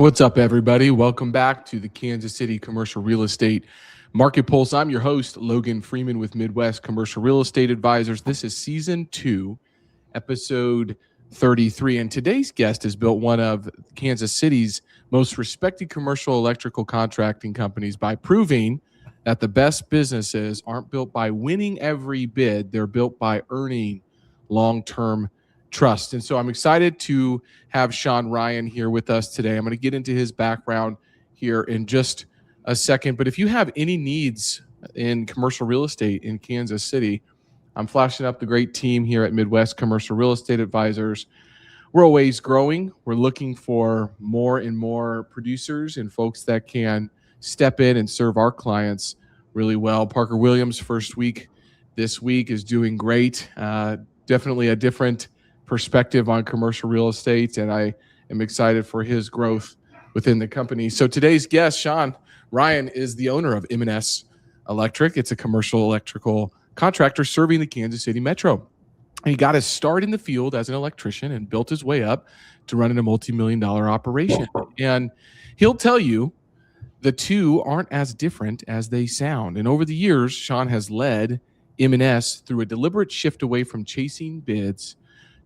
What's up, everybody? Welcome back to the Kansas City Commercial Real Estate Market Pulse. I'm your host, Logan Freeman with Midwest Commercial Real Estate Advisors. This is Season 2, Episode 33. And today's guest has built one of Kansas City's most respected commercial electrical contracting companies by proving that the best businesses aren't built by winning every bid. They're built by earning long-term trust. And so I'm excited to have Shawn Ryan here with us today. I'm going to get into his background here in just a second. But if you have any needs in commercial real estate in Kansas City, I'm flashing up the great team here at Midwest Commercial Real Estate Advisors. We're always growing. We're looking for more and more producers and folks that can step in and serve our clients really well. Parker Williams, first week this week, is doing great. Definitely a different perspective on commercial real estate, and I am excited for his growth within the company. So today's guest, Shawn Ryan, is the owner of M&S Electric. It's a commercial electrical contractor serving the Kansas City Metro. He got his start in the field as an electrician and built his way up to running a multi-million-dollar operation. And he'll tell you the two aren't as different as they sound. And over the years, Shawn has led M&S through a deliberate shift away from chasing bids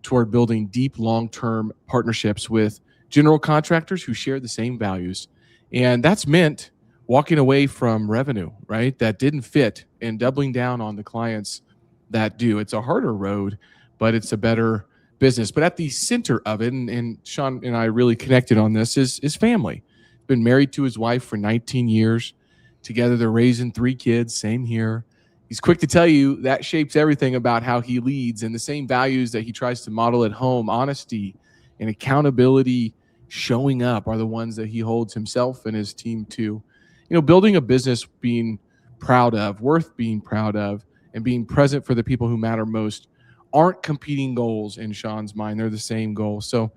toward building deep, long-term partnerships with general contractors who share the same values. And that's meant walking away from revenue, right, that didn't fit and doubling down on the clients that do. It's a harder road, but it's a better business. But at the center of it, and Shawn and I really connected on this, is family. Been married to his wife for 19 years. Together, they're raising 3 kids, same here. He's quick to tell you that shapes everything about how he leads, and the same values that he tries to model at home, honesty and accountability, showing up, are the ones that he holds himself and his team to. You know, building a business being proud of, worth being proud of, and being present for the people who matter most aren't competing goals in Shawn's mind. They're the same goal. So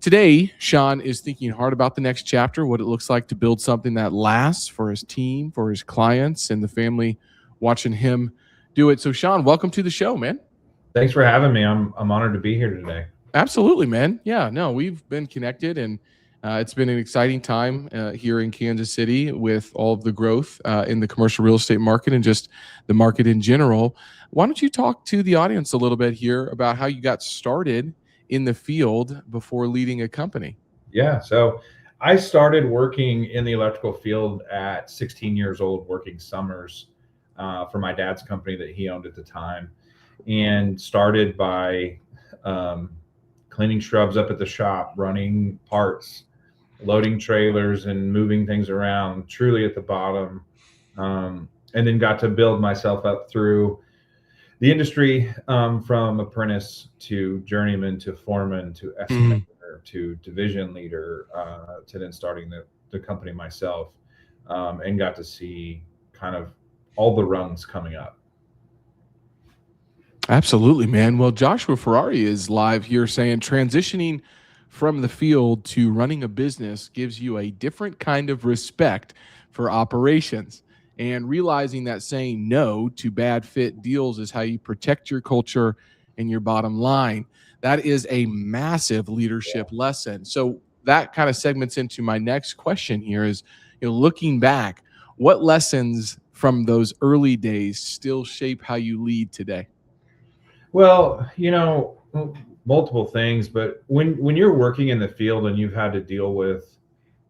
today, Shawn is thinking hard about the next chapter, what it looks like to build something that lasts for his team, for his clients, and the family watching him do it. So Shawn, welcome to the show, man. Thanks for having me. I'm honored to be here today. Absolutely, man. Yeah, no, we've been connected, and it's been an exciting time here in Kansas City with all of the growth in the commercial real estate market and just the market in general. Why don't you talk to the audience a little bit here about how you got started in the field before leading a company? Yeah, so I started working in the electrical field at 16 years old, working summers for my dad's company that he owned at the time, and started by cleaning shrubs up at the shop, running parts, loading trailers and moving things around, truly at the bottom, and then got to build myself up through the industry, from apprentice to journeyman to foreman to estimator to division leader, to then starting the company myself, and got to see kind of all the rungs coming up. Absolutely, man. Well, Joshua Ferrari is live here saying transitioning from the field to running a business gives you a different kind of respect for operations, and realizing that saying no to bad fit deals is how you protect your culture and your bottom line. That is a massive leadership lesson. So that kind of segments into my next question here is, looking back, what lessons from those early days still shape how you lead today? Well, multiple things, but when you're working in the field and you've had to deal with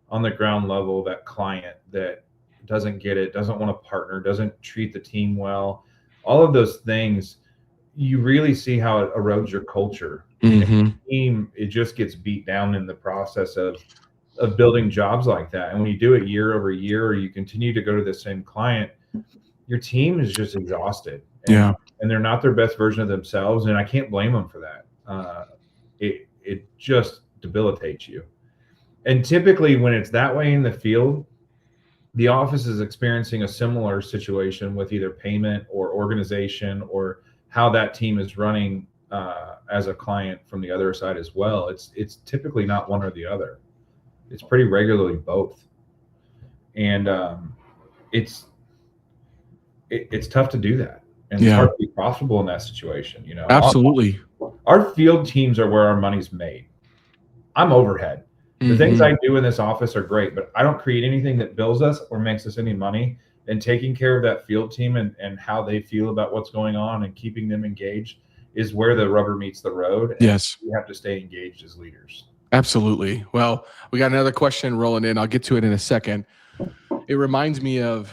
on the ground level that client that doesn't get it, doesn't want to partner, doesn't treat the team well, all of those things, you really see how it erodes your culture. Mm-hmm. The team, it just gets beat down in the process of building jobs like that. And when you do it year over year, or you continue to go to the same client, your team is just exhausted. And they're not their best version of themselves. And I can't blame them for that. It just debilitates you. And typically when it's that way in the field, the office is experiencing a similar situation with either payment or organization or how that team is running as a client from the other side as well. It's typically not one or the other. It's pretty regularly both. And it's tough to do that. And it's hard to be profitable in that situation. Absolutely. Our field teams are where our money's made. I'm overhead. The things I do in this office are great, but I don't create anything that bills us or makes us any money. And taking care of that field team and how they feel about what's going on and keeping them engaged is where the rubber meets the road. And yes. we have to stay engaged as leaders. Absolutely. Well, we got another question rolling in. I'll get to it in a second. It reminds me of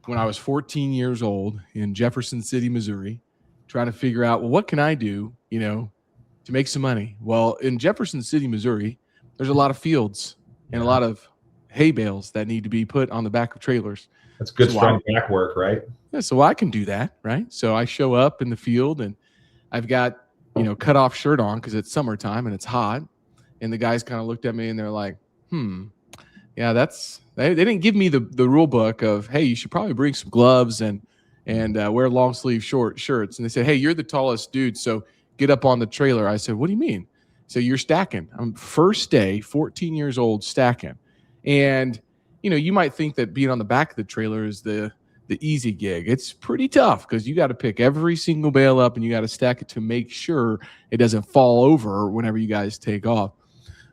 when I was 14 years old in Jefferson City, Missouri, trying to figure out, well, what can I do, to make some money? Well, in Jefferson City, Missouri, there's a lot of fields and a lot of hay bales that need to be put on the back of trailers. That's good, strong back work, right? Yeah, so I can do that, right? So I show up in the field and I've got, cut off shirt on because it's summertime and it's hot. And the guys kind of looked at me and they're like, yeah, they didn't give me the rule book of, hey, you should probably bring some gloves and wear long sleeve short shirts. And they said, hey, you're the tallest dude, so get up on the trailer. I said, what do you mean? So you're stacking. I'm first day, 14 years old, stacking. And, you might think that being on the back of the trailer is the easy gig. It's pretty tough because you got to pick every single bale up and you got to stack it to make sure it doesn't fall over whenever you guys take off.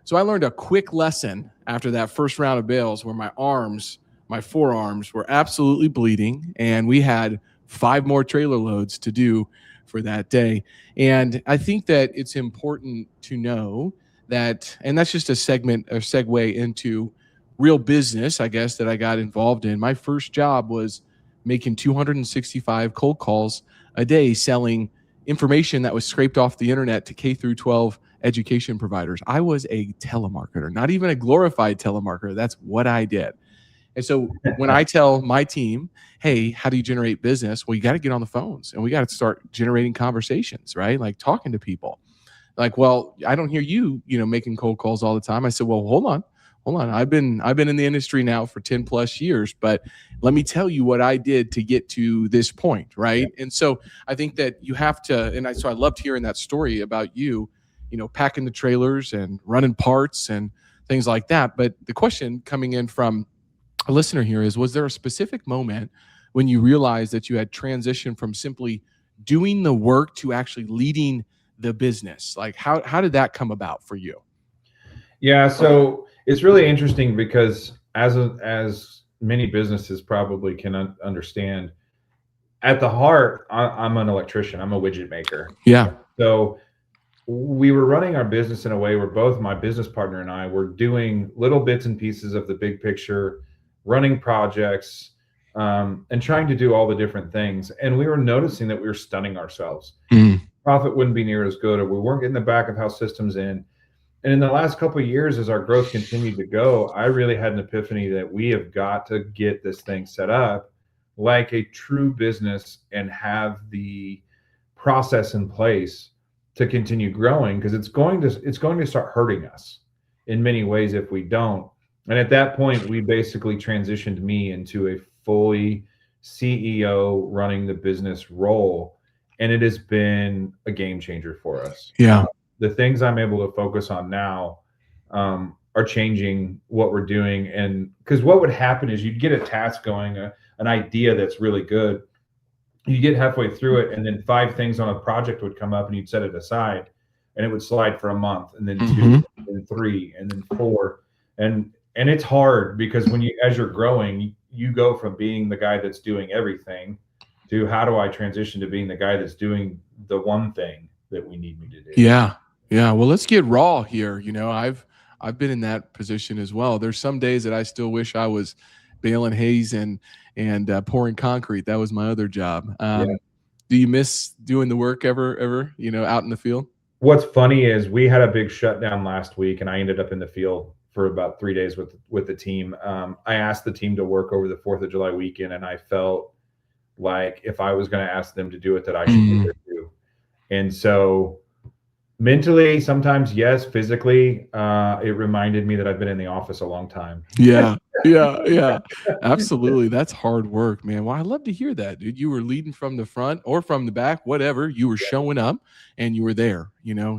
So I learned a quick lesson after that first round of bales where my forearms were absolutely bleeding, and we had 5 more trailer loads to do for that day. And I think that it's important to know that, and that's just a segue into real business, I guess, that I got involved in. My first job was making 265 cold calls a day selling information that was scraped off the internet to K through 12 education providers. I was a telemarketer, not even a glorified telemarketer. That's what I did. And so when I tell my team, hey, how do you generate business? Well, you got to get on the phones and we got to start generating conversations, right? Like talking to people. Like, well, I don't hear you, making cold calls all the time. I said, well, hold on. I've been in the industry now for 10 plus years, but let me tell you what I did to get to this point, right? Yeah. And so I think that you have to, so I loved hearing that story about you, packing the trailers and running parts and things like that. But the question coming in from a listener here is, was there a specific moment when you realized that you had transitioned from simply doing the work to actually leading the business? Like how did that come about for you? Yeah, so it's really interesting because as many businesses probably can understand, at the heart, I'm an electrician. I'm a widget maker. Yeah. So we were running our business in a way where both my business partner and I were doing little bits and pieces of the big picture, running projects, and trying to do all the different things. And we were noticing that we were stunning ourselves. Profit wouldn't be near as good, or we weren't getting the back of house systems in. And in the last couple of years, as our growth continued to go, I really had an epiphany that we have got to get this thing set up like a true business and have the process in place to continue growing, because it's going to start hurting us in many ways if we don't. And at that point, we basically transitioned me into a fully CEO running the business role, and it has been a game changer for us. Yeah. The things I'm able to focus on now are changing what we're doing. And because what would happen is you'd get a task going, an idea that's really good. You get halfway through it, and then 5 things on a project would come up, and you'd set it aside, and it would slide for a month, and then 2, and then 3, and then 4. And it's hard because as you're growing, you go from being the guy that's doing everything to how do I transition to being the guy that's doing the one thing that we need me to do. Yeah. Yeah. Well, let's get raw here. I've been in that position as well. There's some days that I still wish I was baling haze and pouring concrete. That was my other job. Do you miss doing the work ever, out in the field? What's funny is we had a big shutdown last week, and I ended up in the field for about 3 days with the team. I asked the team to work over the 4th of July weekend, and I felt like if I was going to ask them to do it, that I should be there too. And so mentally, sometimes yes. Physically, it reminded me that I've been in the office a long time. Yeah. Absolutely. That's hard work, man. Well, I love to hear that, dude. You were leading from the front or from the back, whatever. You were showing up and you were there,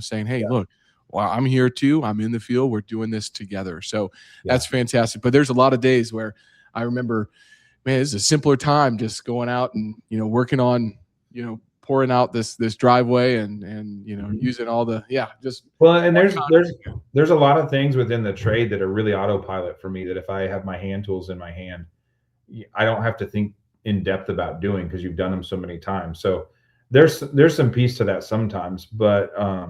saying, hey, look, well, I'm here too. I'm in the field. We're doing this together. So that's fantastic. But there's a lot of days where I remember, man, it's a simpler time just going out and, working on, pouring out this driveway and using all the just well, and there's a lot of things within the trade that are really autopilot for me, that if I have my hand tools in my hand, I don't have to think in depth about doing, because you've done them so many times. So there's some piece to that sometimes, but I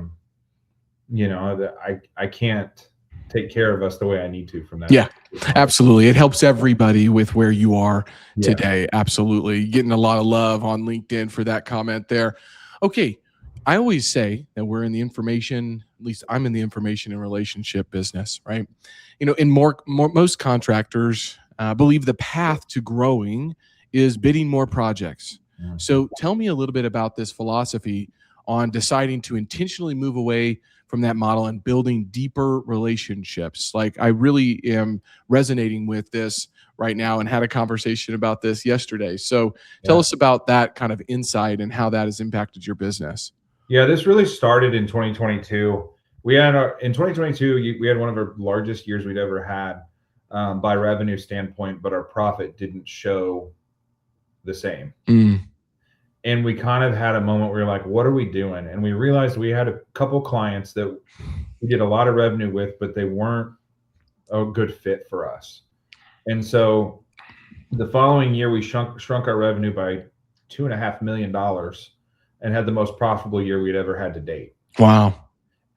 can't take care of us the way I need to from that. Yeah, absolutely. It helps everybody with where you are today. Absolutely. Getting a lot of love on LinkedIn for that comment there. Okay. I always say that we're in the information, at least I'm in the information and relationship business, right? And most contractors believe the path to growing is bidding more projects. So tell me a little bit about this philosophy on deciding to intentionally move away from that model and building deeper relationships. Like, I really am resonating with this right now and had a conversation about this yesterday. So tell us about that kind of insight and how that has impacted your business. Yeah, this really started in 2022. In 2022, we had one of our largest years we'd ever had by revenue standpoint, but our profit didn't show the same. And we kind of had a moment where we were like, what are we doing? And we realized we had a couple clients that we did a lot of revenue with, but they weren't a good fit for us. And so the following year, we shrunk our revenue by $2.5 million and had the most profitable year we'd ever had to date. Wow.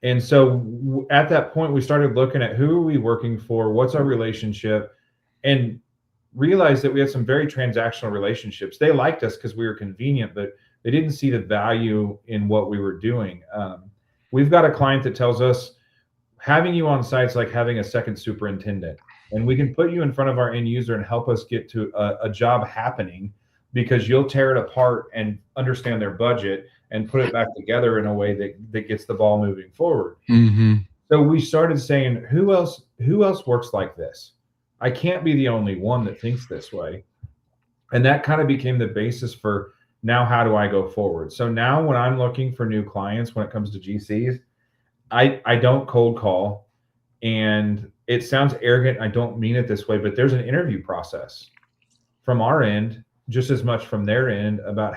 And so at that point, we started looking at who are we working for? What's our relationship? And realized that we had some very transactional relationships. They liked us because we were convenient, but they didn't see the value in what we were doing. We've got a client that tells us having you on site's like having a second superintendent, and we can put you in front of our end user and help us get to a job happening, because you'll tear it apart and understand their budget and put it back together in a way that gets the ball moving forward. So we started saying, who else works like this? I can't be the only one that thinks this way. And that kind of became the basis for now, how do I go forward? So now when I'm looking for new clients, when it comes to GCs, I don't cold call. And it sounds arrogant. I don't mean it this way, but there's an interview process from our end, just as much from their end, about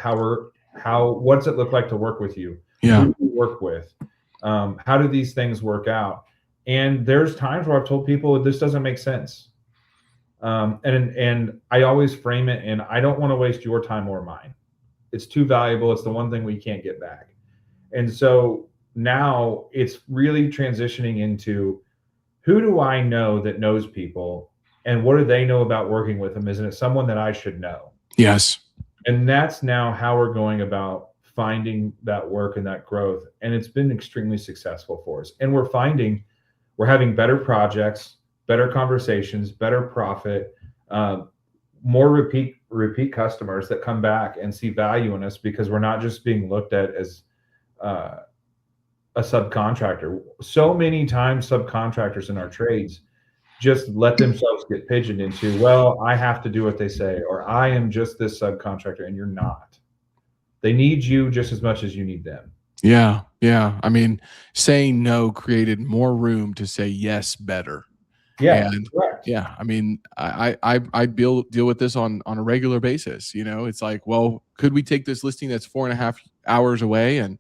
what's it look like to work with you? Yeah. Who do you work with? How do these things work out? And there's times where I've told people this doesn't make sense. And I always frame it, and I don't want to waste your time or mine. It's too valuable. It's the one thing we can't get back. And so now it's really transitioning into, who do I know that knows people, and what do they know about working with them? Isn't it someone that I should know? Yes. And that's now how we're going about finding that work and that growth. And it's been extremely successful for us. And we're having better projects, better conversations, better profit, more repeat customers that come back and see value in us, because we're not just being looked at as a subcontractor. So many times subcontractors in our trades just let themselves get pigeoned into, well, I have to do what they say, or I am just this subcontractor, and you're not. They need you just as much as you need them. Yeah. Yeah. I mean, saying no created more room to say yes better. Yeah. And correct. yeah, I mean, I deal with this on a regular basis. It's like, well, could we take this listing that's 4.5 hours away and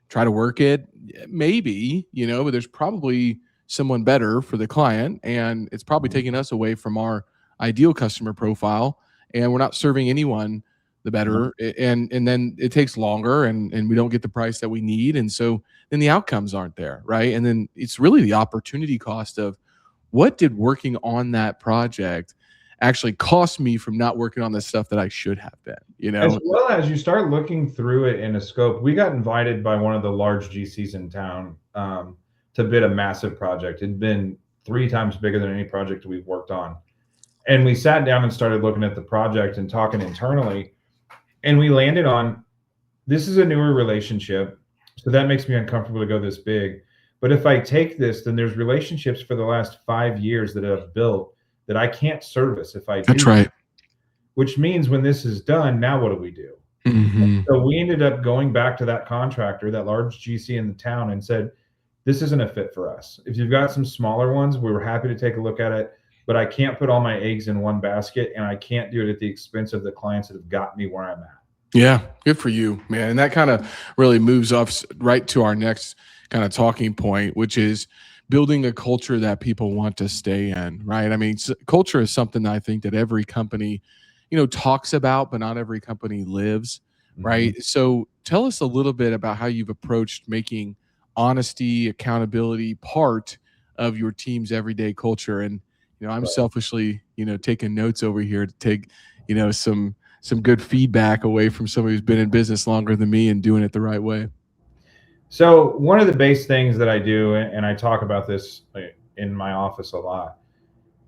try to work it? Maybe, but there's probably someone better for the client, and it's probably taking us away from our ideal customer profile, and we're not serving anyone the better. And then it takes longer, and we don't get the price that we need. And so then the outcomes aren't there. Right. And then it's really the opportunity cost of, what did working on that project actually cost me from not working on the stuff that I should have been, As well as you start looking through it in a scope. We got invited by one of the large GCs in town to bid a massive project. It'd been 3 times bigger than any project we've worked on. And we sat down and started looking at the project and talking internally. And we landed on, this is a newer relationship, so that makes me uncomfortable to go this big. But if I take this, then there's relationships for the last 5 years that I've built that I can't service if I do. That's right. Which means when this is done, now what do we do? So we ended up going back to that contractor, that large GC in the town, and said, this isn't a fit for us. If you've got some smaller ones, we were happy to take a look at it, but I can't put all my eggs in one basket, and I can't do it at the expense of the clients that have got me where I'm at. Yeah, good for you, man. And that kind of really moves us right to our next kind of talking point, which is building a culture that people want to stay in, right? I mean, culture is something that I think that every company, talks about, but not every company lives, Mhm. right? So tell us a little bit about how you've approached making honesty, accountability part of your team's everyday culture. And, I'm selfishly, taking notes over here to take, some good feedback away from somebody who's been in business longer than me and doing it the right way. So one of the base things that I do, and I talk about this in my office a lot,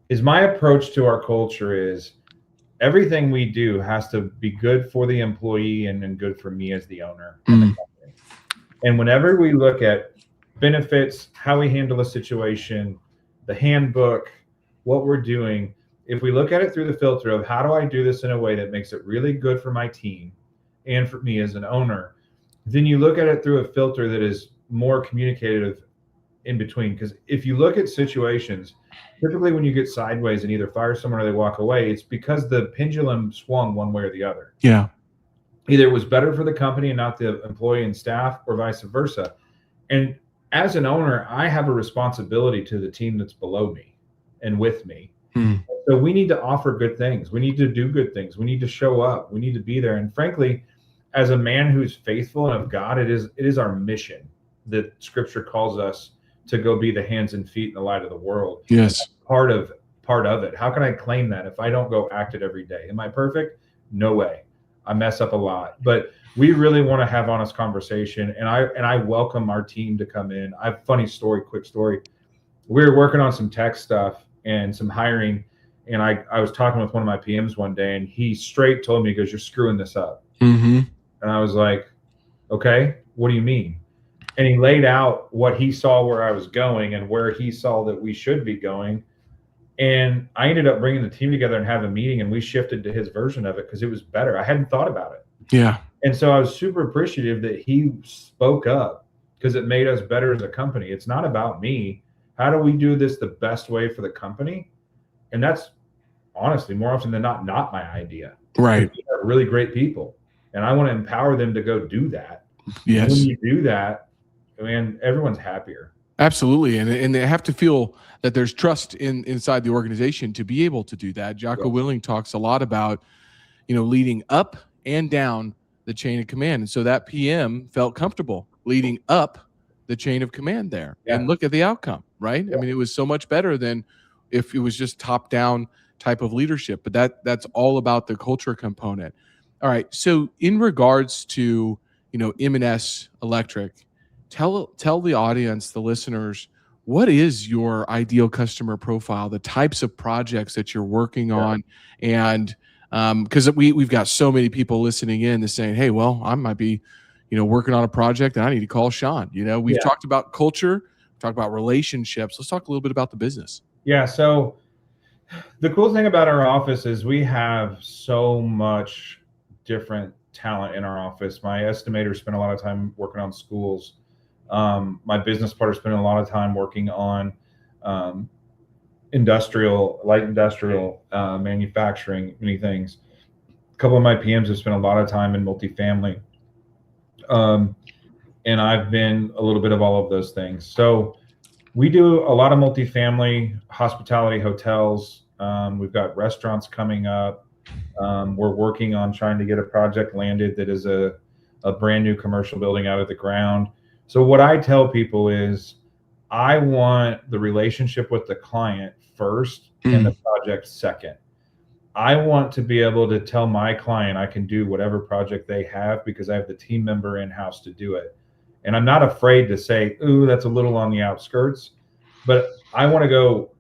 is my approach to our culture is everything we do has to be good for the employee and then good for me as the owner and the Mm, company. And whenever we look at benefits, how we handle a situation, the handbook, what we're doing, if we look at it through the filter of how do I do this in a way that makes it really good for my team and for me as an owner, then you look at it through a filter that is more communicative in between. Because if you look at situations, typically when you get sideways and either fire someone or they walk away, it's because the pendulum swung one way or the other. yeah. Either it was better for the company and not the employee and staff, or vice versa. And as an owner, I have a responsibility to the team that's below me and with me. Mm, So we need to offer good things. We need to do good things. We need to show up. We need to be there. And frankly, as a man who's faithful and of God, it is our mission that Scripture calls us to go be the hands and feet and the light of the world. And yes. that's part of it. How can I claim that if I don't go act it every day? Am I perfect? No way. I mess up a lot, but we really want to have honest conversation. And I welcome our team to come in. I have a quick story. We were working on some tech stuff and some hiring, and I was talking with one of my PMs one day, and he straight told me, he goes, "You're screwing this up." Mm-hmm. And I was like, "Okay, what do you mean?" And he laid out what he saw where I was going and where he saw that we should be going. And I ended up bringing the team together and having a meeting, and we shifted to his version of it because it was better. I hadn't thought about it. Yeah. And so I was super appreciative that he spoke up because it made us better as a company. It's not about me. How do we do this the best way for the company? And that's honestly more often than not my idea. Right. We are really great people, and I want to empower them to go do that. And when Yes. you do that, man, everyone's happier. Absolutely. And they have to feel that there's trust inside the organization to be able to do that. Jocko Yeah. Willing talks a lot about, leading up and down the chain of command. And so that PM felt comfortable leading up the chain of command there. Yeah. And look at the outcome, right? Yeah. I mean, it was so much better than if it was just top down type of leadership, but that's all about the culture component. All right. So in regards to, M&S Electric, tell the audience, the listeners, what is your ideal customer profile, the types of projects that you're working on, and because we've got so many people listening in that's saying, hey, well, I might be, working on a project and I need to call Shawn. We've talked about culture, talked about relationships. Let's talk a little bit about the business. Yeah. So the cool thing about our office is we have so much different talent in our office. My estimator spent a lot of time working on schools. My business partner spent a lot of time working on light industrial manufacturing, many things. A couple of my PMs have spent a lot of time in multifamily. And I've been a little bit of all of those things. So we do a lot of multifamily, hospitality, hotels. We've got restaurants coming up. We're working on trying to get a project landed that is a brand new commercial building out of the ground. So what I tell people is I want the relationship with the client first and the project second. I want to be able to tell my client I can do whatever project they have because I have the team member in-house to do it. And I'm not afraid to say, ooh, that's a little on the outskirts, but I want to go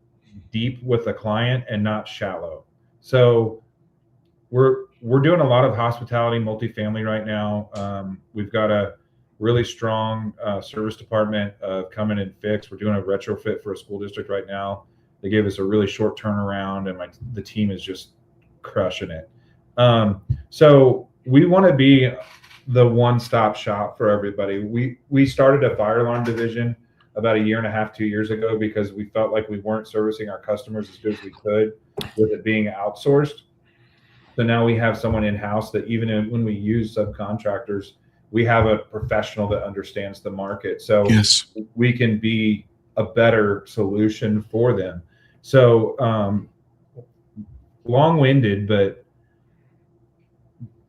deep with the client and not shallow. So we're doing a lot of hospitality, multifamily right now. We've got a really strong service department come in and fix. We're doing a retrofit for a school district right now. They gave us a really short turnaround, and the team is just crushing it. So we want to be the one-stop shop for everybody. We started a fire alarm division about a year and a half, 2 years ago, because we felt like we weren't servicing our customers as good as we could with it being outsourced. So now we have someone in-house that when we use subcontractors, we have a professional that understands the market. So yes, we can be a better solution for them. So long-winded, but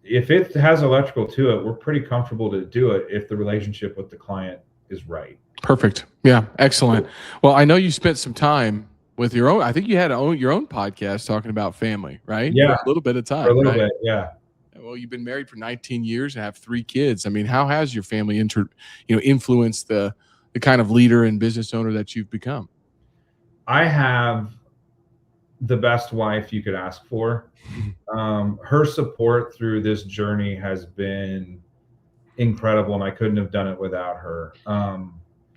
if it has electrical to it, we're pretty comfortable to do it if the relationship with the client is right. Perfect. Yeah, excellent. Well, I know you spent some time with your own. I think you had your own podcast talking about family, right? Yeah, for a little bit of time. For a little right? bit, yeah. Well, you've been married for 19 years and have 3 kids. I mean, how has your family influenced the kind of leader and business owner that you've become? I have the best wife you could ask for. Her support through this journey has been incredible, and I couldn't have done it without her.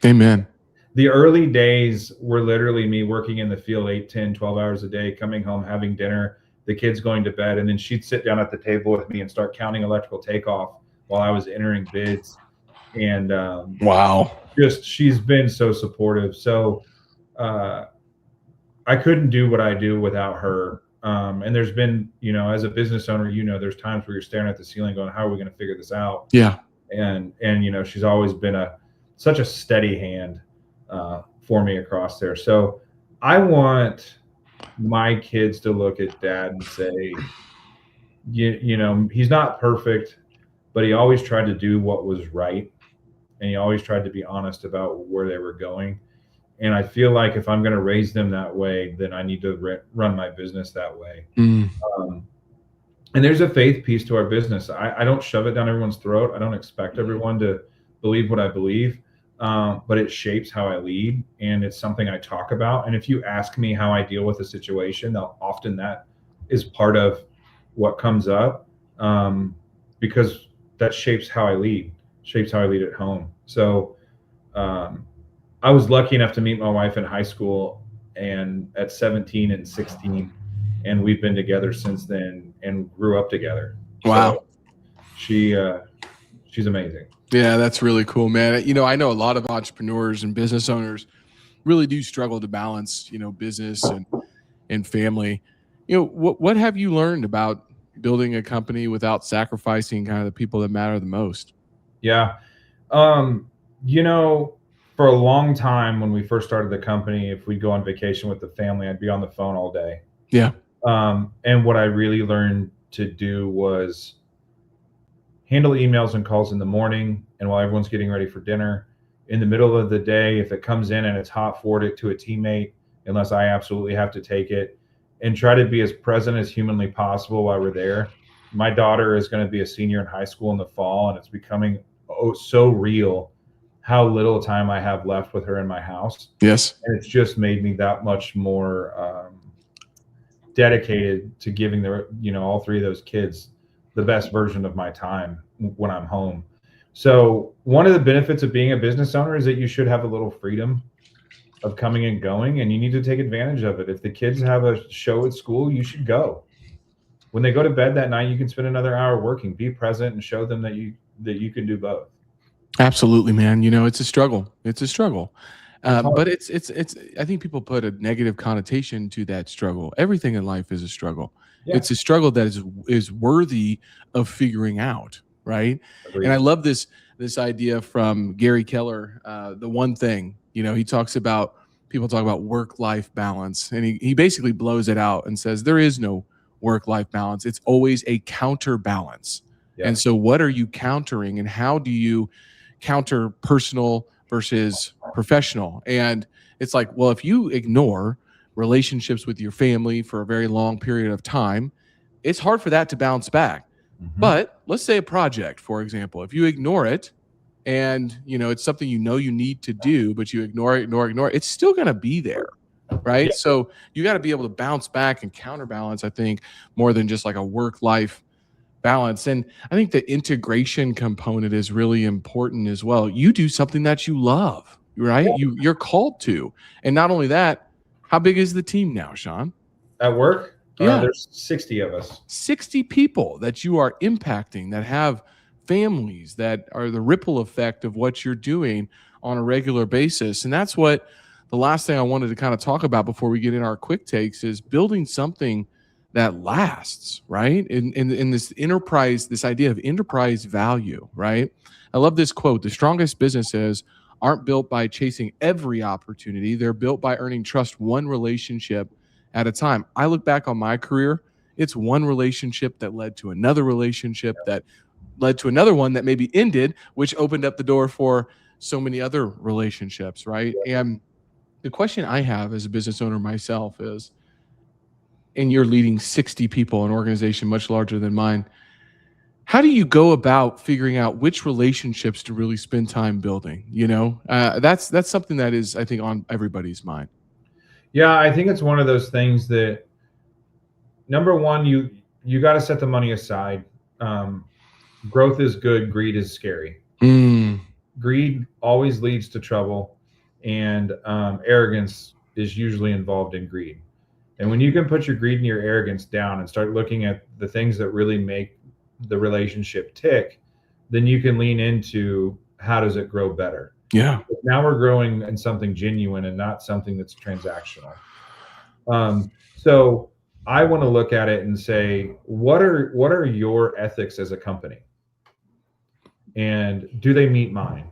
Amen. The early days were literally me working in the field 8, 10, 12 hours a day, coming home, having dinner, the kids going to bed, and then she'd sit down at the table with me and start counting electrical takeoff while I was entering bids. And wow, she's been so supportive. So I couldn't do what I do without her. And there's been, as a business owner, there's times where you're staring at the ceiling going, how are we going to figure this out? Yeah. And she's always been such a steady hand for me across there. So I want my kids to look at dad and say, he's not perfect, but he always tried to do what was right. And he always tried to be honest about where they were going. And I feel like if I'm going to raise them that way, then I need to run my business that way. And there's a faith piece to our business. I don't shove it down everyone's throat. I don't expect everyone to believe what I believe, but it shapes how I lead, and it's something I talk about. And if you ask me how I deal with a situation, often that is part of what comes up, because that shapes how I lead at home. So I was lucky enough to meet my wife in high school and at 17 and 16, and we've been together since then and grew up together. Wow. So she's amazing. Yeah, that's really cool, man. I know a lot of entrepreneurs and business owners really do struggle to balance, business and family. What have you learned about building a company without sacrificing kind of the people that matter the most? Yeah. For a long time when we first started the company, if we'd go on vacation with the family, I'd be on the phone all day. Yeah. And what I really learned to do was handle emails and calls in the morning and while everyone's getting ready for dinner. In the middle of the day, if it comes in and it's hot, forward it to a teammate, unless I absolutely have to take it, and try to be as present as humanly possible while we're there. My daughter is going to be a senior in high school in the fall, and it's becoming so real how little time I have left with her in my house. Yes. And it's just made me that much more dedicated to giving all 3 of those kids the best version of my time when I'm home. So one of the benefits of being a business owner is that you should have a little freedom of coming and going, and you need to take advantage of it. If the kids have a show at school, you should go. When they go to bed that night, you can spend another hour working. Be present and show them that you can do both. Absolutely, man. It's a struggle. But it's I think people put a negative connotation to that struggle. Everything in life is a struggle. Yeah. It's a struggle that is worthy of figuring out, right? Agreed. And I love this idea from Gary Keller. The one thing, he talks about, people talk about work-life balance, and he basically blows it out and says there is no work-life balance. It's always a counterbalance. Yeah. And so what are you countering, and how do you counter personal versus professional? And it's like, well, if you ignore relationships with your family for a very long period of time, it's hard for that to bounce back. Mm-hmm. But let's say a project, for example, if you ignore it and it's something you need to do, but you ignore it, it's still going to be there, right? Yeah. So you got to be able to bounce back and counterbalance, I think, more than just like a work-life balance. And I think the integration component is really important as well. You do something that you love, right? You're called to. And not only that, how big is the team now, Shawn? At work? Yeah. There's 60 of us. 60 people that you are impacting, that have families, that are the ripple effect of what you're doing on a regular basis. And that's what the last thing I wanted to kind of talk about before we get in our quick takes is building something that lasts, right? In this enterprise, this idea of enterprise value, right? I love this quote. The strongest businesses aren't built by chasing every opportunity. They're built by earning trust one relationship at a time. I look back on my career, it's one relationship that led to another relationship that led to another one that maybe ended, which opened up the door for so many other relationships, right? And the question I have as a business owner myself is, and you're leading 60 people, an organization much larger than mine, how do you go about figuring out which relationships to really spend time building? That's something that is, I think, on everybody's mind. Yeah, I think it's one of those things that, number one, you got to set the money aside. Growth is good, greed is scary. Greed always leads to trouble, and arrogance is usually involved in greed. And when you can put your greed and your arrogance down and start looking at the things that really make the relationship tick, then you can lean into how does it grow better. Yeah. Now we're growing in something genuine and not something that's transactional. So I want to look at it and say, what are your ethics as a company? And do they meet mine?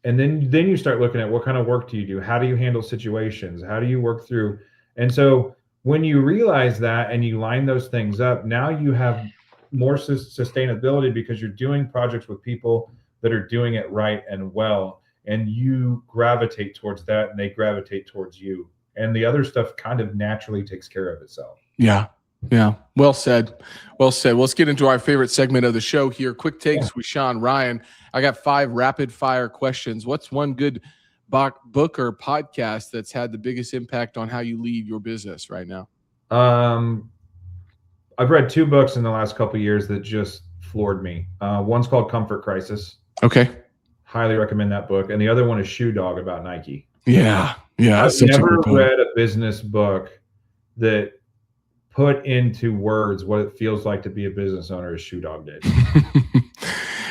And then you start looking at what kind of work do you do? How do you handle situations? How do you work through? And so when you realize that and you line those things up, now you have more sustainability because you're doing projects with people that are doing it right and well, and you gravitate towards that and they gravitate towards you. And the other stuff kind of naturally takes care of itself. Yeah. Yeah. Well said. Well said. Let's get into our favorite segment of the show here. Quick takes with Shawn Ryan. I got 5 rapid fire questions. What's one good book or podcast that's had the biggest impact on how you lead your business right now? I've read 2 books in the last couple of years that just floored me. One's called Comfort Crisis. Okay. Highly recommend that book. And the other one is Shoe Dog about Nike. Yeah. Yeah. I've never read a business book that put into words what it feels like to be a business owner as Shoe Dog did.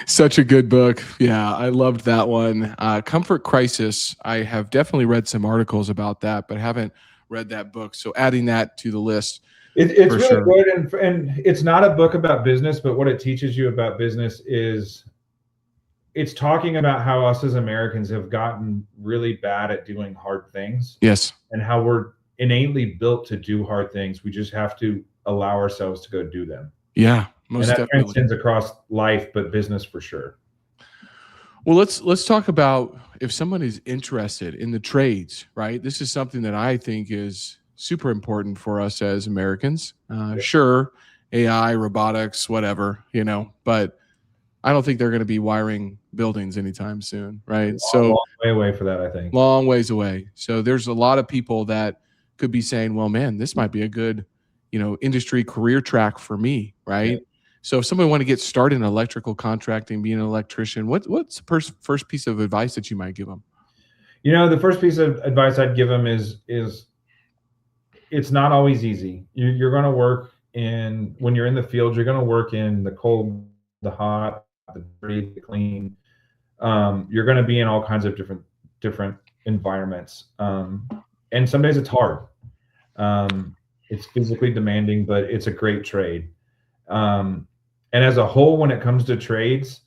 Such a good book. Yeah, I loved that one. Comfort Crisis. I have definitely read some articles about that, but haven't read that book. So adding that to the list. It's really good. And it's not a book about business, but what it teaches you about business is it's talking about how us as Americans have gotten really bad at doing hard things. Yes. And how we're innately built to do hard things. We just have to allow ourselves to go do them. Yeah, most definitely. Transcends across life, but business for sure. Well, let's talk about if someone is interested in the trades, right? This is something that I think is super important for us as Americans. Sure, AI, robotics, whatever, but I don't think they're going to be wiring buildings anytime soon, right? Long way away for that, I think. Long ways away. So there's a lot of people that could be saying, well, man, this might be a good, industry career track for me, right? Yeah. So if somebody want to get started in electrical contracting, being an electrician, what's the first piece of advice that you might give them? The first piece of advice I'd give them is it's not always easy. You're going to work when you're in the field, you're going to work in the cold, the hot, the dirty, the clean. You're going to be in all kinds of different environments. And some days it's hard. It's physically demanding, but it's a great trade. And as a whole, when it comes to trades,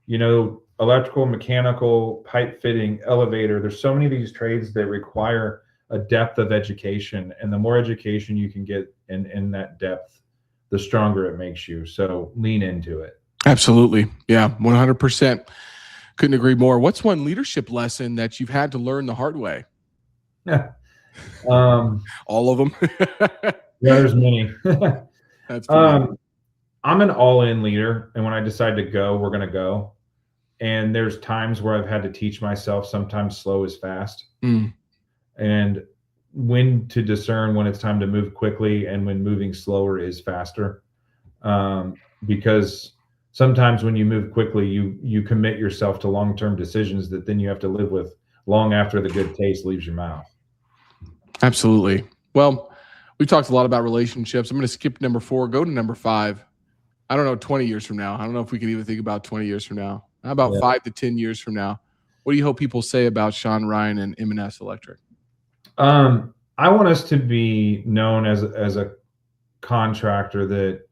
electrical, mechanical, pipe fitting, elevator, there's so many of these trades that require a depth of education. And the more education you can get in that depth, the stronger it makes you. So lean into it. Absolutely. Yeah, 100%. Couldn't agree more. What's one leadership lesson that you've had to learn the hard way? All of them. Yeah, there's many. That's I'm an all-in leader, and when I decide to go, we're going to go. And there's times where I've had to teach myself sometimes slow is fast, and when to discern when it's time to move quickly and when moving slower is faster. Because sometimes when you move quickly, you commit yourself to long-term decisions that then you have to live with long after the good taste leaves your mouth. Absolutely. Well, we talked a lot about relationships. I'm going to skip number 4, go to number 5. I don't know, 20 years from now. I don't know if we can even think about 20 years from now. How about 5 to 10 years from now? What do you hope people say about Shawn Ryan and M&S Electric? I want us to be known as a contractor that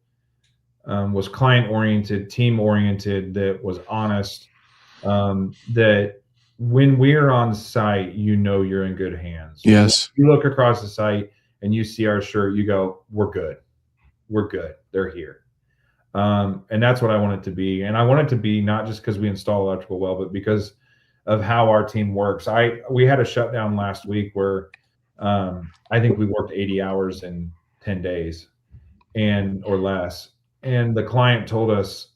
was client oriented, team oriented, that was honest. That when we're on site, you're in good hands. Yes. You look across the site and you see our shirt, you go, we're good. We're good. They're here. And that's what I want it to be. And I want it to be not just because we install electrical well, but because of how our team works. We had a shutdown last week where I think we worked 80 hours in 10 days or less. And the client told us,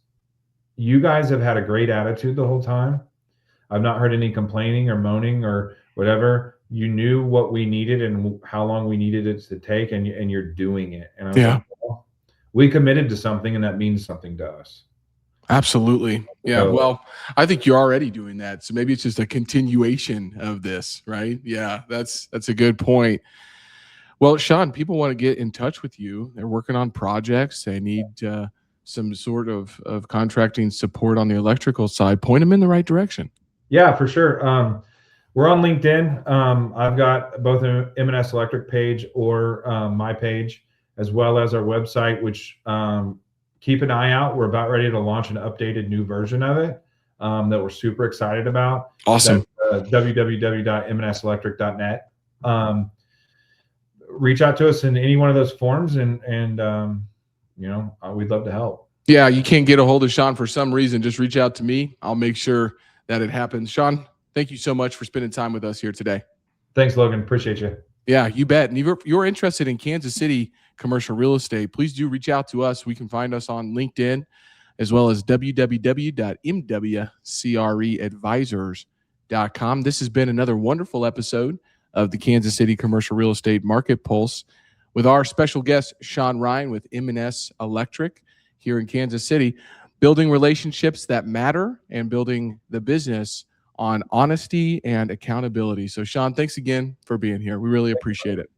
you guys have had a great attitude the whole time. I've not heard any complaining or moaning or whatever. You knew what we needed and how long we needed it to take, and you're doing it. And I was like, well, we committed to something, and that means something to us. Absolutely. Yeah. Well, I think you're already doing that. So maybe it's just a continuation of this, right? Yeah, that's a good point. Well, Shawn, people want to get in touch with you. They're working on projects. They need some sort of contracting support on the electrical side. Point them in the right direction. Yeah, for sure. We're on LinkedIn. I've got both an M&S Electric page or my page, as well as our website, which keep an eye out. We're about ready to launch an updated new version of it that we're super excited about. Awesome. www.mnselectric.net. Reach out to us in any one of those forms, and we'd love to help. Yeah, you can't get a hold of Shawn for some reason, just reach out to me. I'll make sure that it happens. Shawn, thank you so much for spending time with us here today. Thanks, Logan. Appreciate you. Yeah, you bet. And if you're interested in Kansas City commercial real estate, please do reach out to us. We can find us on LinkedIn, as well as www.mwcreadvisors.com. This has been another wonderful episode of the Kansas City Commercial Real Estate Market Pulse with our special guest, Shawn Ryan with M&S Electric here in Kansas City, building relationships that matter and building the business on honesty and accountability. So, Shawn, thanks again for being here. We really appreciate it.